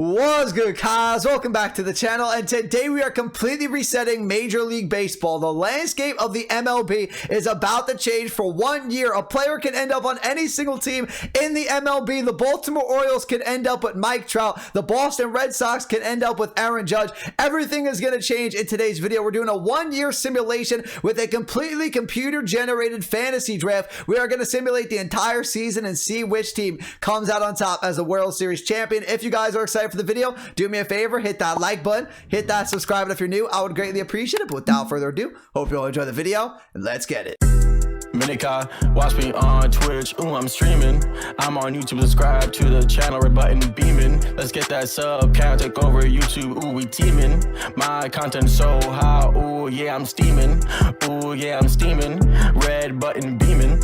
What's good, guys? Welcome back to the channel, and today we are completely resetting Major League Baseball. The landscape of the MLB is about to change for 1 year. A player can end up on any single team in the MLB. The Baltimore Orioles can end up with Mike Trout. The Boston Red Sox can end up with Aaron Judge. Everything is going to change in today's video. We're doing a 1 year simulation with a completely computer-generated fantasy draft. We are going to simulate the entire season and see which team comes out on top as the World Series champion. If you guys are excited for the video, do me a favor, hit that like button, hit that subscribe, and if you're new, I would greatly appreciate it. But without further ado, hope you all enjoy the video, and let's get it. Minika, watch me on Twitch, ooh, I'm streaming. I'm on YouTube, subscribe to the channel, red button beaming. Let's get that sub count, take over YouTube, ooh, we teaming. My content so hot, ooh, yeah, I'm steaming. Ooh, yeah, I'm steaming, red button beaming.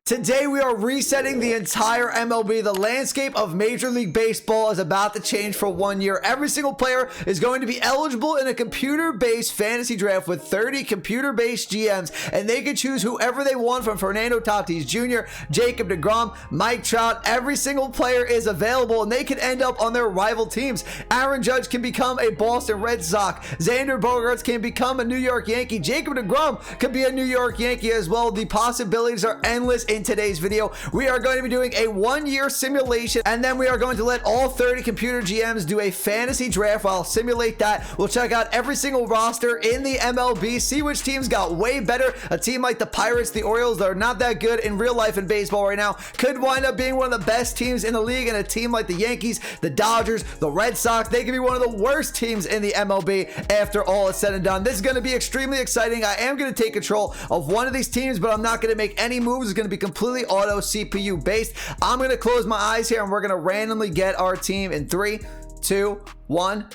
Today we are resetting the entire MLB. The landscape of Major League Baseball is about to change for 1 year. Every single player is going to be eligible in a computer-based fantasy draft with 30 computer-based GMs, and they can choose whoever they want from Fernando Tatis Jr., Jacob deGrom, Mike Trout. Every single player is available, and they can end up on their rival teams. Aaron Judge can become a Boston Red Sox. Xander Bogaerts can become a New York Yankee. Jacob deGrom could be a New York Yankee as well. The possibilities are endless in today's video. We are going to be doing a 1 year simulation, and then we are going to let all 30 computer GMs do a fantasy draft. While I'll simulate that, we'll check out every single roster in the MLB, see which teams got way better. A team like the Pirates, the Orioles, that are not that good in real life in baseball right now, could wind up being one of the best teams in the league, and a team like the Yankees, the Dodgers, the Red Sox, they could be one of the worst teams in the MLB after all is said and done. This is going to be extremely exciting. I am going to take control of one of these teams, but I'm not going to make any moves. It's going to be completely auto CPU based. I'm going to close my eyes here, and we're going to randomly get our team in 3, 2, 1.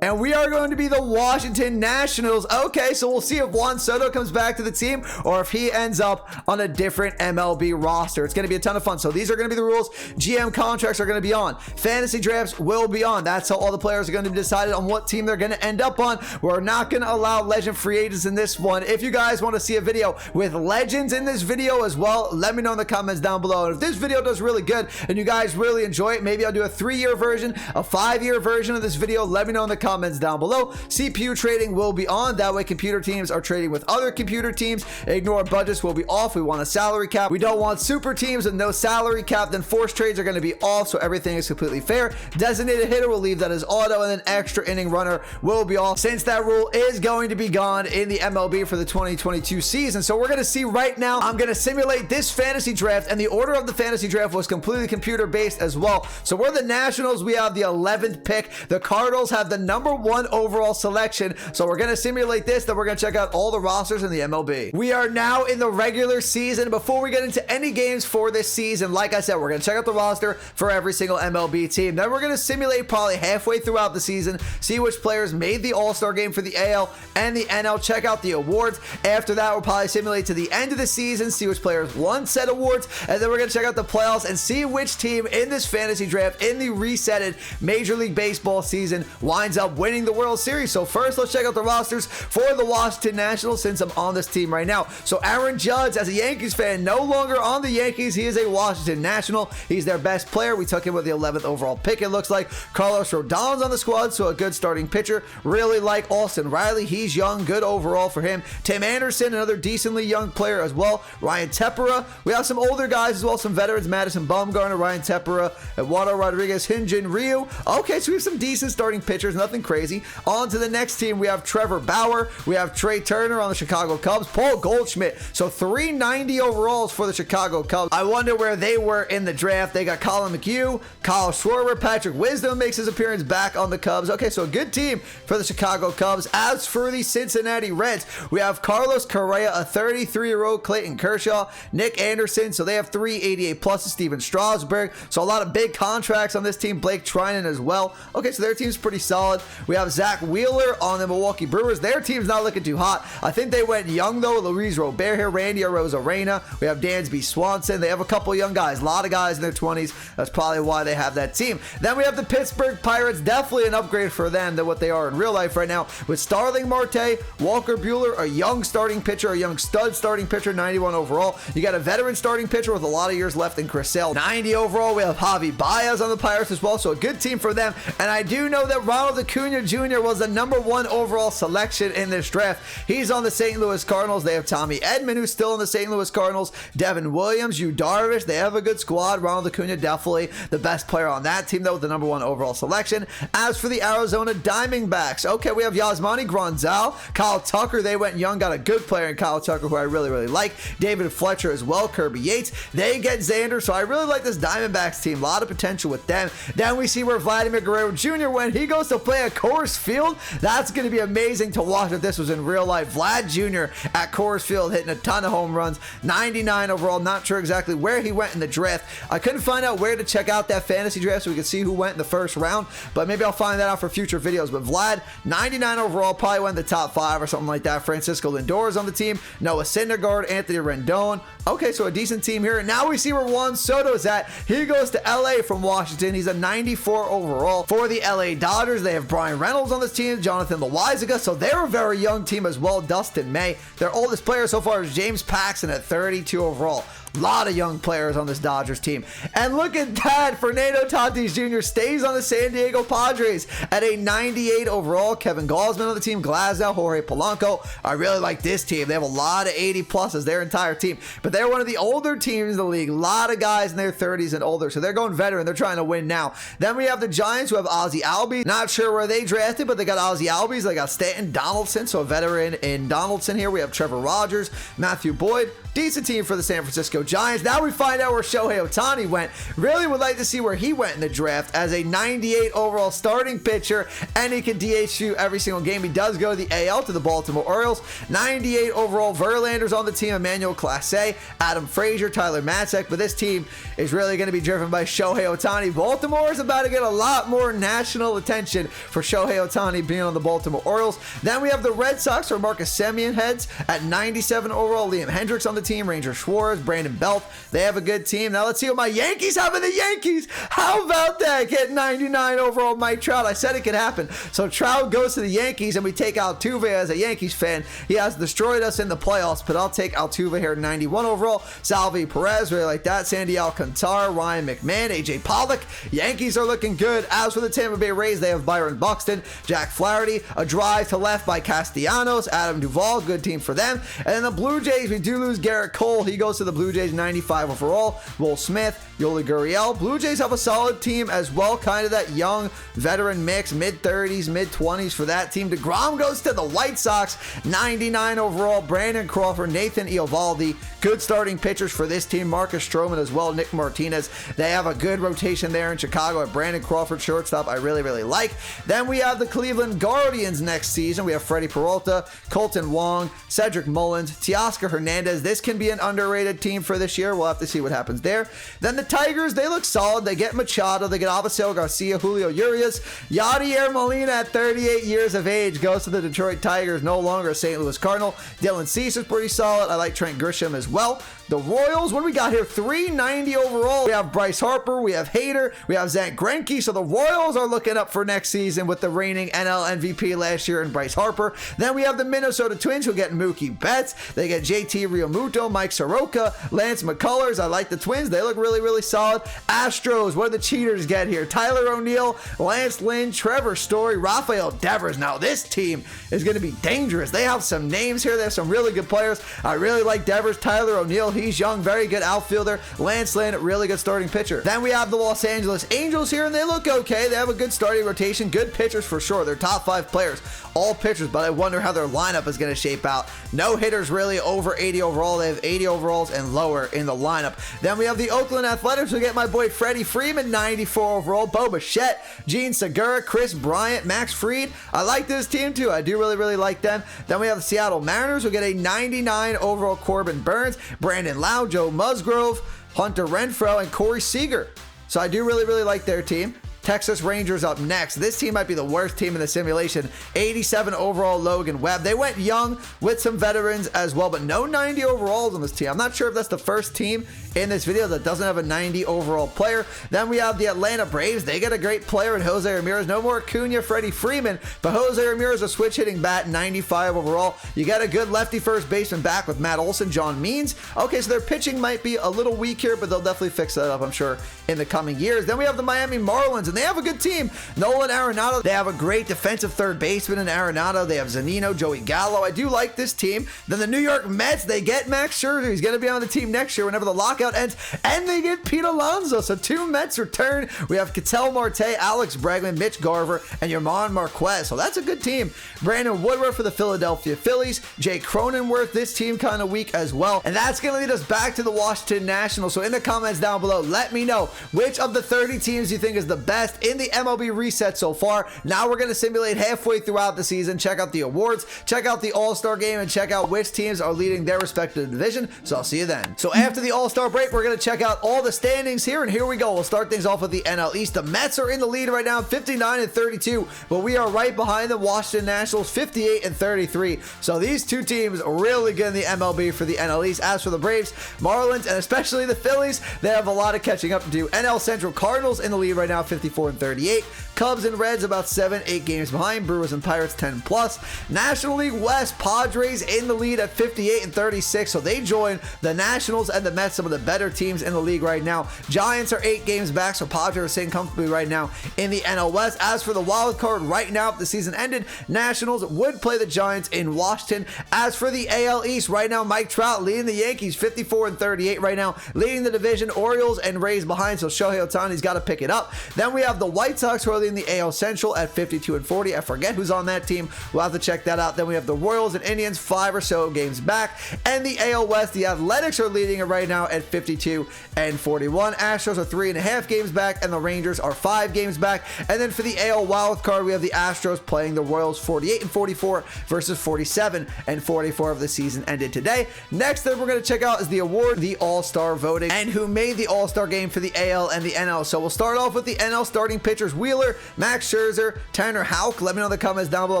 And we are going to be the Washington Nationals. Okay, so we'll see if Juan Soto comes back to the team or if he ends up on a different MLB roster. It's going to be a ton of fun. So these are going to be the rules. GM contracts are going to be on. Fantasy drafts will be on. That's how all the players are going to be decided on what team they're going to end up on. We're not going to allow legend free agents in this one. If you guys want to see a video with legends in this video as well, let me know in the comments down below. And if this video does really good and you guys really enjoy it, maybe I'll do a 3-year version, a 5-year version of this video. Let me know in the comments down below. CPU trading will be on. That way computer teams are trading with other computer teams. Ignore budgets will be off. We want a salary cap. We don't want super teams with no salary cap. Then forced trades are going to be off, so everything is completely fair. Designated hitter will leave that as auto, and then extra inning runner will be off, since that rule is going to be gone in the MLB for the 2022 season. So we're going to see right now. I'm going to simulate this fantasy draft, and the order of the fantasy draft was completely computer based as well. So we're the Nationals. We have the 11th pick. The Cardinals have the number 1 overall selection. So we're going to simulate this, then we're going to check out all the rosters in the MLB. We are now in the regular season. Before we get into any games for this season, like I said, we're going to check out the roster for every single MLB team. Then we're going to simulate probably halfway throughout the season, see which players made the All-Star game for the AL and the NL, check out the awards. After that, we'll probably simulate to the end of the season, see which players won said awards, and then we're going to check out the playoffs and see which team in this fantasy draft in the resetted Major League Baseball season winds up winning the World Series. So first, let's check out the rosters for the Washington Nationals, since I'm on this team right now. So Aaron Judge, as a Yankees fan, no longer on the Yankees. He is a Washington National. He's their best player. We took him with the 11th overall pick, it looks like. Carlos Rodon's on the squad, so a good starting pitcher. Really like Austin Riley. He's young, good overall for him. Tim Anderson, another decently young player as well. Ryan Tepera. We have some older guys as well, some veterans. Madison Bumgarner, Ryan Tepera, Eduardo Rodriguez, Hyun-Jin Ryu. Okay, so we have some decent starting pitchers, nothing crazy. On to the next team, we have Trevor Bauer, we have Trey Turner on the Chicago Cubs, Paul Goldschmidt. So 390 overalls for the Chicago Cubs. I wonder where they were in the draft. They got Colin McHugh, Kyle Schwarber, Patrick Wisdom makes his appearance back on the Cubs. Okay, so a good team for the Chicago Cubs. As for the Cincinnati Reds, we have Carlos Correa, a 33-year-old, Clayton Kershaw, Nick Anderson. So they have 388 plus, Steven Strasburg. So a lot of big contracts on this team. Blake Trinan as well. Okay, so their team's pretty solid. left. We have Zach Wheeler on the Milwaukee Brewers. Their team's not looking too hot. I think they went young, though. Luis Robert here, Randy Arozarena. We have Dansby Swanson. They have a couple young guys. A lot of guys in their 20s. That's probably why they have that team. Then we have the Pittsburgh Pirates. Definitely an upgrade for them than what they are in real life right now. With Starling Marte, Walker Buehler, a young starting pitcher, a young stud starting pitcher, 91 overall. You got a veteran starting pitcher with a lot of years left in Chris Sale, 90 overall. We have Javi Baez on the Pirates as well, so a good team for them. And I do know that Ronald Acuna Jr. was the #1 overall selection in this draft. He's on the St. Louis Cardinals. They have Tommy Edman, who's still on the St. Louis Cardinals. Devin Williams, Yu Darvish. They have a good squad. Ronald Acuna, definitely the best player on that team, though, with the #1 overall selection. As for the Arizona Diamondbacks, okay, we have Yasmani Grandal, Kyle Tucker. They went young, got a good player in Kyle Tucker, who I really, really like. David Fletcher as well, Kirby Yates. They get Xander, so I really like this Diamondbacks team. A lot of potential with them. Then we see where Vladimir Guerrero Jr. went. He goes to play at Coors Field. That's going to be amazing to watch if this was in real life. Vlad Jr. at Coors Field hitting a ton of home runs. 99 overall. Not sure exactly where he went in the draft. I couldn't find out where to check out that fantasy draft so we could see who went in the first round, but maybe I'll find that out for future videos. But Vlad, 99 overall, probably went in the top 5 or something like that. Francisco Lindor is on the team. Noah Syndergaard, Anthony Rendon. Okay, so a decent team here. And now we see where Juan Soto is at. He goes to LA from Washington. He's a 94 overall. For the LA Dodgers, they have Brian Reynolds on this team, Jonathan Loáisiga. So they're a very young team as well. Dustin May. Their oldest player so far is James Paxton at 32 overall. A lot of young players on this Dodgers team. And look at that. Fernando Tatis Jr. stays on the San Diego Padres at a 98 overall. Kevin Gausman on the team. Glasnow, Jorge Polanco. I really like this team. They have a lot of 80 pluses, their entire team. But they're one of the older teams in the league. A lot of guys in their 30s and older. So they're going veteran. They're trying to win now. Then we have the Giants, who have Ozzie Albies. Not sure where they drafted, but they got Ozzie Albies. They got Stanton Donaldson, so a veteran in Donaldson here. We have Trevor Rogers, Matthew Boyd. Decent team for the San Francisco Giants. Now we find out where Shohei Ohtani went. Really would like to see where he went in the draft as a 98 overall starting pitcher, and he can DH you every single game. He does go to the AL to the Baltimore Orioles. 98 overall. Verlander's on the team. Emmanuel Clase, Adam Frazier, Tyler Matzek. But this team is really going to be driven by Shohei Ohtani. Baltimore is about to get a lot more national attention for Shohei Ohtani being on the Baltimore Orioles. Then we have the Red Sox, where Marcus Semien heads at 97 overall. Liam Hendricks on the team, Ranger Schwartz, Brandon Belt. They have a good team. Now let's see what my Yankees have in the Yankees. How about that? Get 99 overall Mike Trout. I said it could happen. So Trout goes to the Yankees, and we take Altuve as a Yankees fan. He has destroyed us in the playoffs, but I'll take Altuve here, 91 overall. Salvi Perez, really like that. Sandy Alcantara, Ryan McMahon, AJ Pollock. Yankees are looking good. As for the Tampa Bay Rays, they have Byron Buxton, Jack Flaherty, a drive to left by Castellanos, Adam Duvall, good team for them. And then the Blue Jays, we do lose Garrett Cole. He goes to the Blue Jays, 95 overall. Will Smith, Yoli Gurriel. Blue Jays have a solid team as well, kind of that young veteran mix, mid-30s, mid-20s for that team. DeGrom goes to the White Sox, 99 overall. Brandon Crawford, Nathan Eovaldi, good starting pitchers for this team. Marcus Stroman as well, Nick Martinez. They have a good rotation there in Chicago at Brandon Crawford, shortstop, I really, really like. Then we have the Cleveland Guardians next season. We have Freddie Peralta, Colton Wong, Cedric Mullins, Teoscar Hernandez. This can be an underrated team for this year. We'll have to see what happens there. Then the Tigers, they look solid. They get Machado, they get Avisail Garcia, Julio Urias. Yadier Molina at 38 years of age goes to the Detroit Tigers, no longer a St. Louis Cardinal. Dylan Cease is pretty solid. I like Trent Grisham as well. The Royals, what do we got here? 390 overall. We have Bryce Harper, we have Hader, we have Zach Greinke. So the Royals are looking up for next season with the reigning NL MVP last year in Bryce Harper. Then we have the Minnesota Twins, who get Mookie Betts. They get JT Realmuto, Mike Soroka, Lance McCullers. I like the Twins. They look really, really solid. Astros, what do the cheaters get here? Tyler O'Neill, Lance Lynn, Trevor Story, Rafael Devers. Now this team is going to be dangerous. They have some names here. They have some really good players. I really like Devers. Tyler O'Neill, he's young, very good outfielder. Lance Lynn, really good starting pitcher. Then we have the Los Angeles Angels here, and they look okay. They have a good starting rotation, good pitchers for sure. They're top 5 players, all pitchers, but I wonder how their lineup is going to shape out. No hitters really over 80 overall. They have 80 overalls and lower in the lineup. Then we have the Oakland Athletics, who get my boy Freddie Freeman, 94 overall. Bo Bichette, Gene Segura, Chris Bryant, Max Fried. I like this team too. I do really, really like them. Then we have the Seattle Mariners, who get a 99 overall. Corbin Burns, Brandon Lau, Joe Musgrove, Hunter Renfroe, and Corey Seager. So I do really, really like their team. Texas Rangers up next. This team might be the worst team in the simulation. 87 overall Logan Webb. They went young with some veterans as well, but no 90 overalls on this team. I'm not sure if that's the first team in this video that doesn't have a 90 overall player. Then we have the Atlanta Braves. They get a great player in Jose Ramirez. No more Acuna, Freddie Freeman, but Jose Ramirez, a switch hitting bat, 95 overall. You got a good lefty first baseman back with Matt Olson, John Means. Okay, so their pitching might be a little weak here, but they'll definitely fix that up, I'm sure, in the coming years. Then we have the Miami Marlins, and they have a good team. Nolan Arenado. They have a great defensive third baseman in Arenado. They have Zunino, Joey Gallo. I do like this team. Then the New York Mets, they get Max Scherzer. He's going to be on the team next year whenever the lockout ends, and they get Pete Alonso. So 2 Mets return. We have Ketel Marte, Alex Bregman, Mitch Garver, and Yerman Marquez. So that's a good team. Brandon Woodward for the Philadelphia Phillies. Jake Cronenworth, this team kind of weak as well. And that's going to lead us back to the Washington Nationals. So in the comments down below, let me know which of the 30 teams you think is the best in the MLB reset so far. Now we're going to simulate halfway throughout the season, check out the awards, check out the All-Star game, and check out which teams are leading their respective division. So I'll see you then. So after the All-Star break, we're going to check out all the standings here, and here we go. We'll start things off with the NL East. The Mets are in the lead right now, 59-32, but we are right behind the Washington Nationals, 58-33. So these two teams really good in the MLB for the NL East. As for the Braves, Marlins, and especially the Phillies, they have a lot of catching up to do. NL Central, Cardinals in the lead right now, 54-38. Cubs and Reds about 7-8 games behind. Brewers and Pirates 10+. National League West, Padres in the lead at 58-36. So they join the Nationals and the Mets, some of the better teams in the league right now. Giants are 8 games back, so Padres are sitting comfortably right now in the NL West. As for the wild card right now, if the season ended, Nationals would play the Giants in Washington. As for the AL East, right now Mike Trout leading the Yankees, 54-38 right now, leading the division. Orioles and Rays behind, so Shohei Ohtani's got to pick it up. Then we have the White Sox who are leading the AL Central at 52-40. I forget who's on that team. We'll have to check that out. Then we have the Royals and Indians, 5 or so games back. And the AL West, the Athletics are leading it right now at 52-41. Astros are 3.5 games back, and the Rangers are 5 games back. And then for the AL wild card, we have the Astros playing the Royals, 48-44 versus 47-44 of the season ended today. Next that we're going to check out is the award, the All-Star voting, and who made the All-Star game for the AL and the NL. So we'll start off with the NL starting pitchers: Wheeler, Max Scherzer, Tanner Houck. Let me know in the comments down below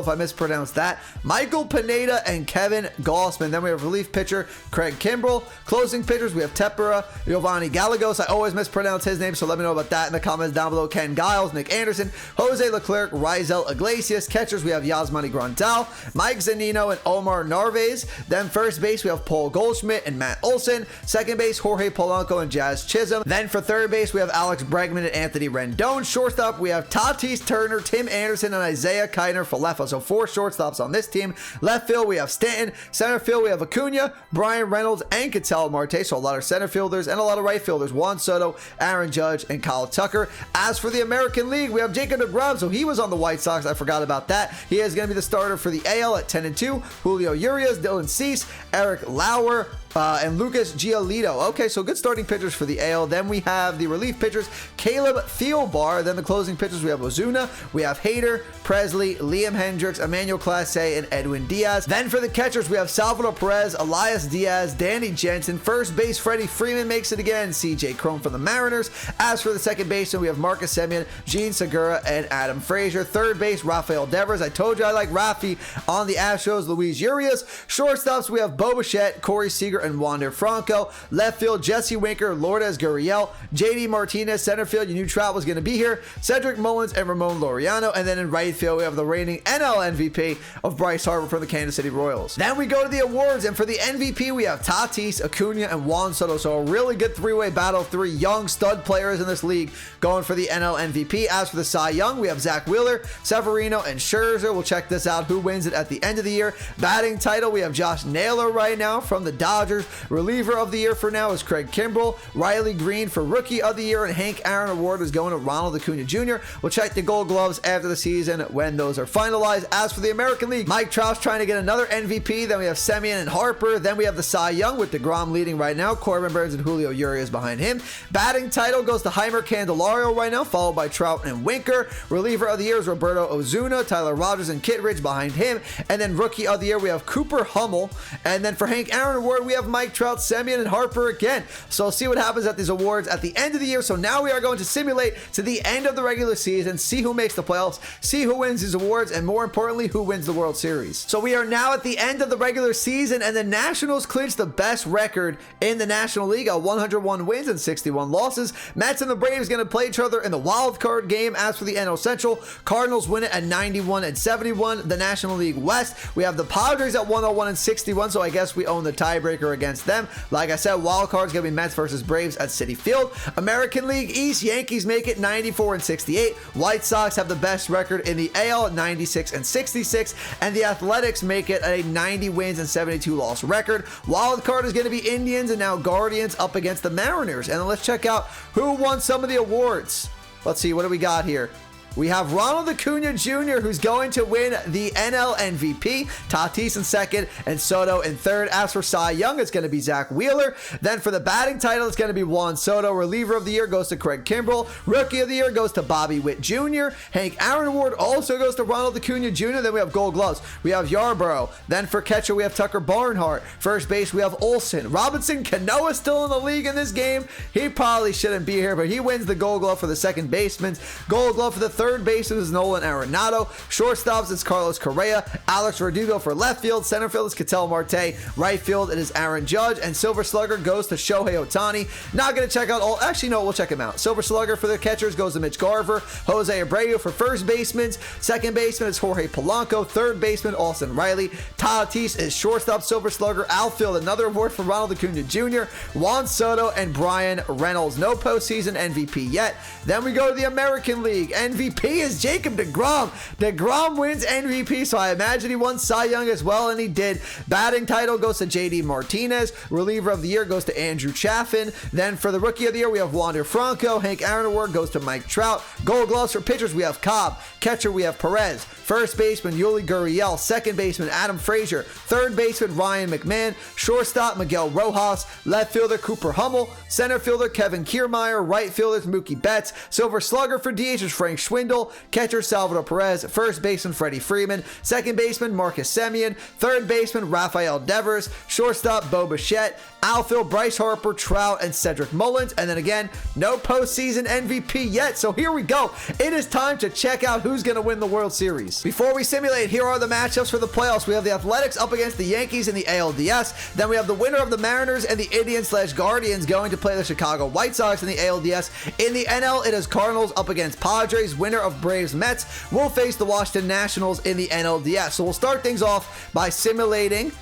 if I mispronounced that. Michael Pineda and Kevin Gausman. Then we have relief pitcher Craig Kimbrell. Closing pitchers, we have Tepera, Giovanni Gallegos. I always mispronounce his name, so let me know about that in the comments down below. Ken Giles, Nick Anderson, Jose Leclerc, Rizal Iglesias. Catchers, we have Yasmani Grandal, Mike Zunino, and Omar Narvaez. Then first base, we have Paul Goldschmidt and Matt Olson. Second base, Jorge Polanco and Jazz Chisholm. Then for third base, we have Alex Bregman and Anthony Rendon. Shortstop, we have Tatis Turner, Tim Anderson, and Isaiah Kiner Falefa. So 4 shortstops on this team. Left field, we have Stanton. Center field, we have Acuna, Brian Reynolds, and Ketel Marte. So a lot of center fielders and a lot of right fielders. Juan Soto, Aaron Judge, and Kyle Tucker. As for the American League, we have Jacob deGrom. So he was on the White Sox. I forgot about that. He is going to be the starter for the AL at 10-2. Julio Urias, Dylan Cease, Eric Lauer, and Lucas Giolito. Okay, so good starting pitchers for the AL. Then we have the relief pitchers, Caleb Thielbar. Then the closing pitchers, we have Ozuna, we have Hader, Presley, Liam Hendricks, Emmanuel Clase, and Edwin Diaz. Then for the catchers, we have Salvador Perez, Elias Diaz, Danny Jensen. First base, Freddie Freeman makes it again, CJ Cron from the Mariners. As for the second baseman, we have Marcus Semien, Gene Segura, and Adam Frazier. Third base, Rafael Devers. I told you I like Rafi on the Astros. Luis Urias. Shortstops, we have Bo Bichette, Corey Seager, and Wander Franco. Left field, Jesse Winker, Lourdes Gurriel, JD Martinez. Center field, you knew Trout was going to be here, Cedric Mullins and Ramon Laureano. And then in right field, we have the reigning NL MVP of Bryce Harper from the Kansas City Royals. Then we go to the awards, and for the MVP, we have Tatis, Acuna, and Juan Soto. So a really good 3-way battle. 3 young stud players in this league going for the NL MVP. As for the Cy Young, we have Zach Wheeler, Severino, and Scherzer. We'll check this out, who wins it at the end of the year. Batting title, we have Josh Naylor right now from the Dodgers. Reliever of the year for now is Craig Kimbrell. Riley Green for Rookie of the Year, and Hank Aaron Award is going to Ronald Acuna Jr. We'll check the Gold Gloves after the season when those are finalized. As for the American League, Mike Trout's trying to get another MVP. Then we have Semien and Harper. Then we have the Cy Young with DeGrom leading right now. Corbin Burns and Julio Urias behind him. Batting title goes to Heimer Candelario right now, followed by Trout and Winker. Reliever of the year is Roberto Ozuna, Tyler Rogers, and Kittredge behind him. And then Rookie of the Year, we have Cooper Hummel. And then for Hank Aaron Award, we have have Mike Trout, Semien, and Harper again. So we'll see what happens at these awards at the end of the year. So now we are going to simulate to the end of the regular season, see who makes the playoffs, see who wins these awards, and more importantly, who wins the World Series. So we are now at the end of the regular season, and the Nationals clinched the best record in the National League at 101 wins and 61 losses. Mets and the Braves going to play each other in the wild card game. As for the NL Central, Cardinals win it at 91 and 71. The National League West, we have the Padres at 101 and 61, so I guess we own the tiebreaker against them. Like I said, wild card's going to be Mets versus Braves at Citi Field. American League East, Yankees make it 94 and 68. White Sox have the best record in the AL at 96 and 66, and the Athletics make it a 90 wins and 72 loss record. Wild card is going to be Indians and now Guardians up against the Mariners. And then let's check out who won some of the awards. Let's see, what do we got here? We have Ronald Acuna Jr., who's going to win the NL MVP, Tatis in second, and Soto in third. As for Cy Young, it's going to be Zach Wheeler. Then for the batting title, it's going to be Juan Soto. Reliever of the year goes to Craig Kimbrell. Rookie of the year goes to Bobby Witt Jr. Hank Aaron Award also goes to Ronald Acuna Jr. Then we have Gold Gloves. We have Yarborough. Then for catcher, we have Tucker Barnhart. First base, we have Olsen. Robinson Cano still in the league in this game. He probably shouldn't be here, but he wins the Gold Glove for the second baseman. Gold Glove for the third baseman is Nolan Arenado. Shortstops, it's Carlos Correa. Alex Verdugo for left field. Center field is Ketel Marte. Right field, it is Aaron Judge. And Silver Slugger goes to Shohei Ohtani. Not going to check out all. Actually, no, we'll check him out. Silver Slugger for the catchers goes to Mitch Garver. Jose Abreu for first baseman. Second baseman is Jorge Polanco. Third baseman, Austin Riley. Tatis is shortstop, Silver Slugger. Outfield, another award for Ronald Acuna Jr., Juan Soto, and Brian Reynolds. No postseason MVP yet. Then we go to the American League. MVP is Jacob DeGrom. DeGrom wins MVP, so I imagine he won Cy Young as well, and he did. Batting title goes to JD Martinez. Reliever of the year goes to Andrew Chaffin. Then for the rookie of the year, we have Wander Franco. Hank Aaron Award goes to Mike Trout. Gold Gloves for pitchers, we have Cobb. Catcher, we have Perez. First baseman, Yuli Gurriel. Second baseman, Adam Frazier. Third baseman, Ryan McMahon. Shortstop, Miguel Rojas. Left fielder, Cooper Hummel. Center fielder, Kevin Kiermaier. Right fielder, Mookie Betts. Silver Slugger for DH is Frank Schwindel. Catcher, Salvador Perez. First baseman, Freddie Freeman. Second baseman, Marcus Semien. Third baseman, Rafael Devers. Shortstop, Bo Bichette. Outfield, Bryce Harper, Trout, and Cedric Mullins. And then again, no postseason MVP yet. So here we go. It is time to check out who's going to win the World Series. Before we simulate, here are the matchups for the playoffs. We have the Athletics up against the Yankees in the ALDS. Then we have the winner of the Mariners and the Indians/Guardians going to play the Chicago White Sox in the ALDS. In the NL, it is Cardinals up against Padres. Winner of Braves/Mets will face the Washington Nationals in the NLDS. So we'll start things off by simulating.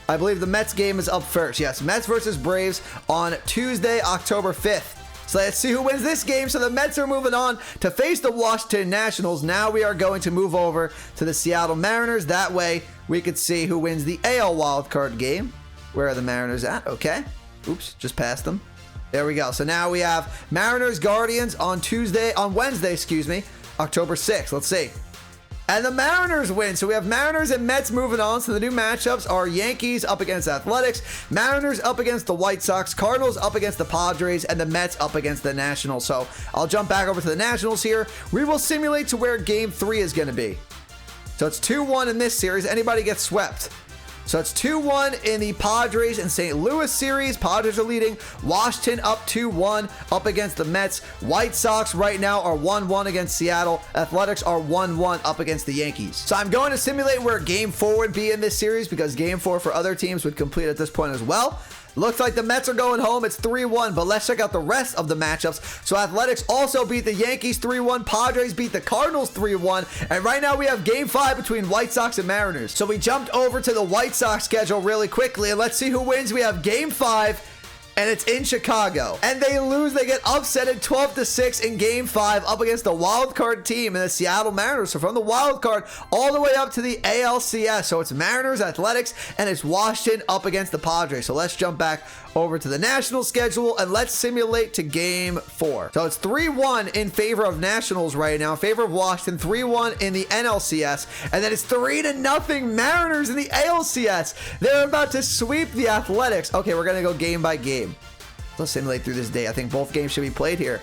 I believe the Mets game is up first. Yes, Mets versus Braves on Tuesday, October 5th. So let's see who wins this game. So the Mets are moving on to face the Washington Nationals. Now we are going to move over to the Seattle Mariners. That way we could see who wins the AL wildcard game. Where are the Mariners at? Okay. Oops, just passed them. There we go. So now we have Mariners Guardians on Wednesday, October 6th. Let's see. And the Mariners win. So we have Mariners and Mets moving on. So the new matchups are Yankees up against Athletics, Mariners up against the White Sox, Cardinals up against the Padres, and the Mets up against the Nationals. So I'll jump back over to the Nationals here. We will simulate to where Game 3 is going to be. So it's 2-1 in this series. Anybody gets swept. So it's 2-1 in the Padres and St. Louis series. Padres are leading. Washington up 2-1 up against the Mets. White Sox right now are 1-1 against Seattle. Athletics are 1-1 up against the Yankees. So I'm going to simulate where Game 4 would be in this series because Game 4 for other teams would complete at this point as well. Looks like the Mets are going home. It's 3-1, but let's check out the rest of the matchups. So Athletics also beat the Yankees 3-1. Padres beat the Cardinals 3-1. And right now we have Game 5 between White Sox and Mariners. So we jumped over to the White Sox schedule really quickly, and let's see who wins. We have Game 5. And it's in Chicago. And they lose. They get upsetted 12-6 in Game 5 up against the wild card team in the Seattle Mariners. So from the wild card all the way up to the ALCS. So it's Mariners, Athletics, and it's Washington up against the Padres. So let's jump back over to the national schedule and let's simulate to Game 4. So it's 3-1 in favor of Nationals right now, in favor of Washington, 3-1 in the NLCS, and then it's 3-0 Mariners in the ALCS. They're about to sweep the Athletics. Okay, we're gonna go game by game. Let's simulate through this day. I think both games should be played here.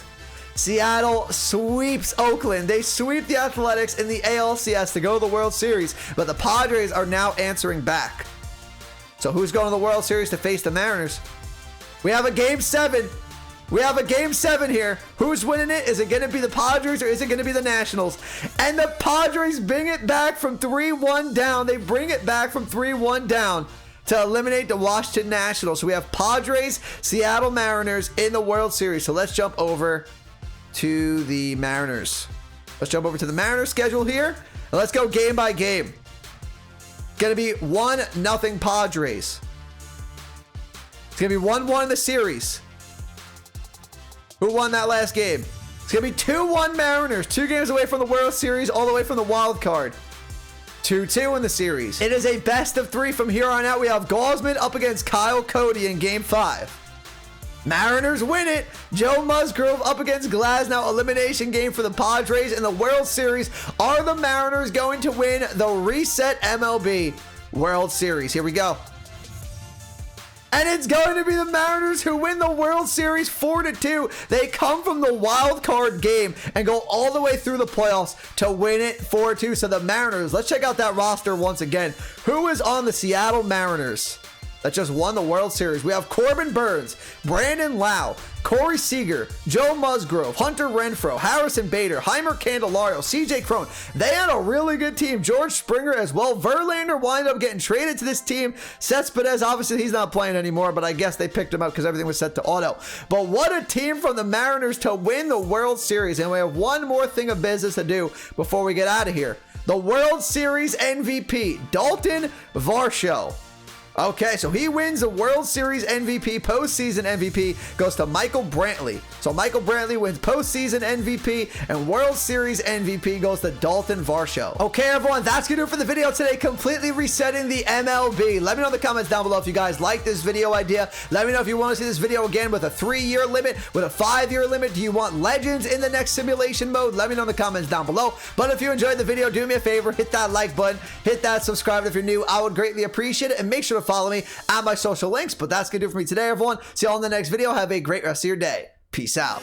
Seattle sweeps Oakland. They sweep the Athletics in the ALCS to go to the World Series, but the Padres are now answering back. So who's going to the World Series to face the Mariners? We have a Game 7. We have a Game 7 here. Who's winning it? Is it going to be the Padres or is it going to be the Nationals? And the Padres bring it back from 3-1 down. They bring it back from 3-1 down to eliminate the Washington Nationals. So we have Padres, Seattle Mariners in the World Series. So let's jump over to the Mariners. Let's jump over to the Mariners schedule here. And let's go game by game. Going to be 1-0 Padres. It's going to be 1-1 in the series. Who won that last game? It's going to be 2-1 Mariners. 2 games away from the World Series, all the way from the wild card. 2-2 in the series. It is a best of 3 from here on out. We have Gausman up against Kyle Cody in Game 5. Mariners win it. Joe Musgrove up against Glasnow. Elimination game for the Padres in the World Series. Are the Mariners going to win the reset MLB World Series? Here we go. And it's going to be the Mariners who win the World Series 4-2. They come from the wild card game and go all the way through the playoffs to win it 4-2. So the Mariners, let's check out that roster once again. Who is on the Seattle Mariners that just won the World Series? We have Corbin Burns, Brandon Lau, Corey Seager, Joe Musgrove, Hunter Renfroe, Harrison Bader, Heimer Candelario, CJ Cron. They had a really good team. George Springer as well. Verlander wound up getting traded to this team. Cespedes, obviously he's not playing anymore, but I guess they picked him up because everything was set to auto. But what a team from the Mariners to win the World Series. And we have one more thing of business to do before we get out of here. The World Series MVP, Dalton Varsho. Okay, so he wins the World Series MVP, postseason MVP, goes to Michael Brantley. So Michael Brantley wins postseason MVP, and World Series MVP goes to Dalton Varsho. Okay, everyone, that's going to do it for the video today, completely resetting the MLB. Let me know in the comments down below if you guys like this video idea. Let me know if you want to see this video again with a 3-year limit, with a 5-year limit. Do you want Legends in the next simulation mode? Let me know in the comments down below. But if you enjoyed the video, do me a favor, hit that like button, hit that subscribe if you're new. I would greatly appreciate it, and make sure to follow me at my social links. But that's gonna do it for me today, everyone. See you all in the next video. Have a great rest of your day. Peace out.